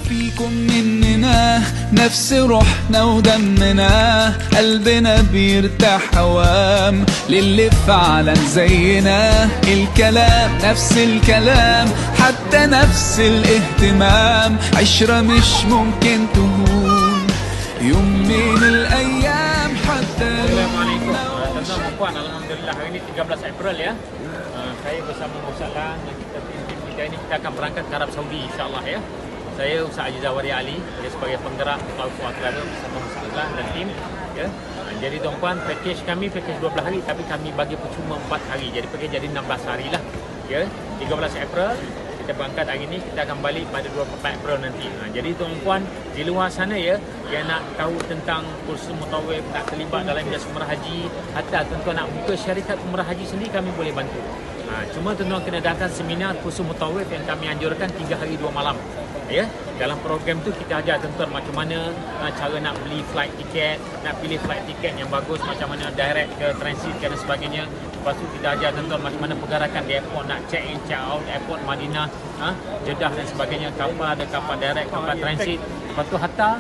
فيكم مننا نفس روحنا ودمنا، قلبنا بيرتاح هوام للي فعلا زينا، الكلام نفس الكلام حتى نفس الاهتمام، عشرة مش ممكن تهون يوم من الأيام حتى. Assalamualaikum tuan-tuan dan puan, alhamdulillah hari ini 13 April ya. Saya bersama Ustaz Lan dan tim kita ini kita akan berangkat ke Arab Saudi insya-Allah ya. Saya Ustaz Haji Zawari Ali, dia sebagai penggerak Taufiq Travel bersama Ustaz Lan dan tim ya. Jadi tuan-puan, pakej kami pakej 12 hari tapi kami bagi percuma 4 hari. Jadi pakej jadi 16 hari lah. Ya, 13 April kita berangkat hari ini, kita akan balik pada 24 April nanti. Jadi tuan-puan di luar sana ya, yang nak tahu tentang kursus mutawif, nak terlibat dalam jasa umrah haji, atau tuan-tuan nak buka syarikat umrah haji sendiri, kami boleh bantu. Cuma tuan-tuan kena datang seminar kursus mutawif yang kami anjurkan 3 hari 2 malam. Ya, dalam program tu kita ajar tuan-tuan macam mana cara nak beli flight ticket, nak pilih flight ticket yang bagus, macam mana direct ke transit dan sebagainya. Lepas tu kita ajar tuan-tuan macam mana pergerakan di airport, nak check in, check out airport Madinah, Jeddah dan sebagainya, kapal ada kapal direct, kapal transit. Lepas tu hatta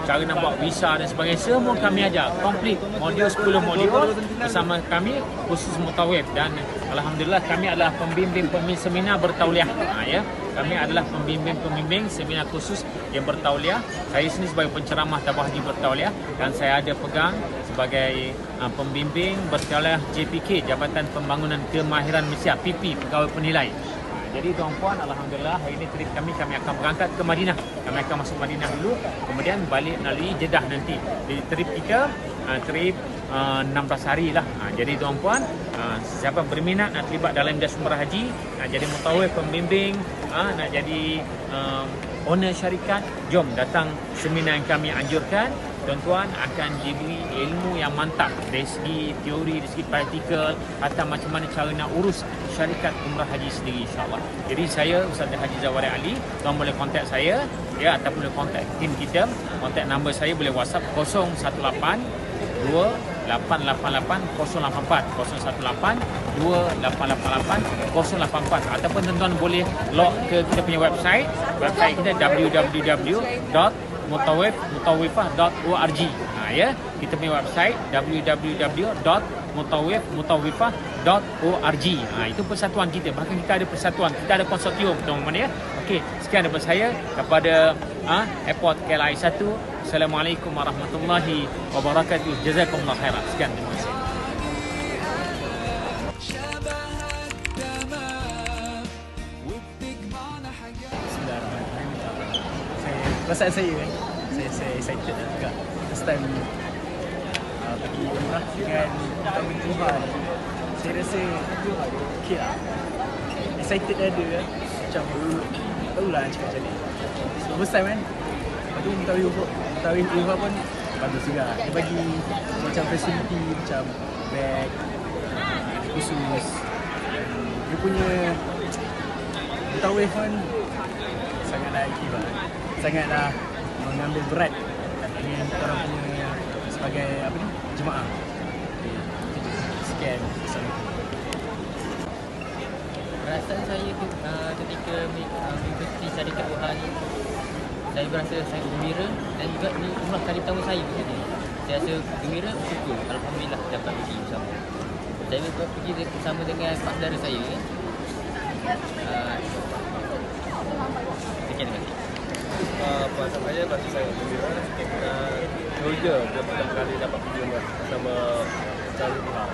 cara nak buat visa dan sebagainya, semua kami ajar complete modul 10 modul bersama kami khusus mutawif. Dan alhamdulillah kami adalah pembimbing seminar bertauliah ya. Kami adalah pembimbing seminar khusus yang bertauliah. Saya sendiri sebagai penceramah tabah haji bertauliah dan saya ada pegang sebagai pembimbing bertauliah JPK, Jabatan Pembangunan Kemahiran Malaysia, PP, pegawai penilai. Jadi tuan-puan, alhamdulillah hari ini trip kami akan berangkat ke Madinah. Kami akan masuk Madinah dulu, kemudian balik melalui Jeddah nanti. Jadi trip kita trip 16 hari lah. Jadi tuan-puan, siapa berminat nak terlibat dalam jasa umrah haji, nak jadi mutawif, pembimbing, nak jadi owner syarikat, jom datang seminar yang kami anjurkan. Tuan-tuan akan diberi ilmu yang mantap dari segi teori, dari segi praktikal, atau macam mana cara nak urus syarikat umrah haji sendiri insya-Allah. Jadi saya Ustaz Haji Zawari Ali, tuan boleh kontak saya ya, ataupun boleh kontak tim kita. Kontak nombor saya boleh WhatsApp 018 2888 084 018 2888 084, ataupun tuan-tuan boleh log ke kita punya website kita www.mutawifah.org. Ya, kita punya website www.mutawifah.org. Itu persatuan kita. Bahkan kita ada persatuan, kita ada konsortium teman-teman ya. Okey, sekian daripada saya kepada Airport KLIA 1. Assalamualaikum warahmatullahi wabarakatuh. Jazakumullah khairan. Sekian, terima kasih. Perasaan saya saya excited juga. First time pergi umrah dengan Taufiq Tuhan. Saya rasa okey lah. Excited ada macam tahulah nak cakap macam ni. So first time kan. Lepas tu Taufiq Tuhan pun bagus juga. Dia bagi macam facility macam bag khusus. Dia punya Taufiq pun sangatlah aktif lah. Sangatlah mengambil berat dengan orang punya sebagai apa ni, jemaah. Sekian. Perasaan saya ketika mengikuti syarikat umrah ni, saya berasa sangat gembira dan juga ni umrah kali pertama saya pergi. Saya rasa gembira, bersyukur. Alhamdulillah dapat pergi bersama. Saya pergi bersama dengan pak saudara saya. Sekian, terima kasih. Perasaan saya masih sangat gembira. Georgia dia pertama kali dapat pergi umrah bersama Ustaz Tuhan.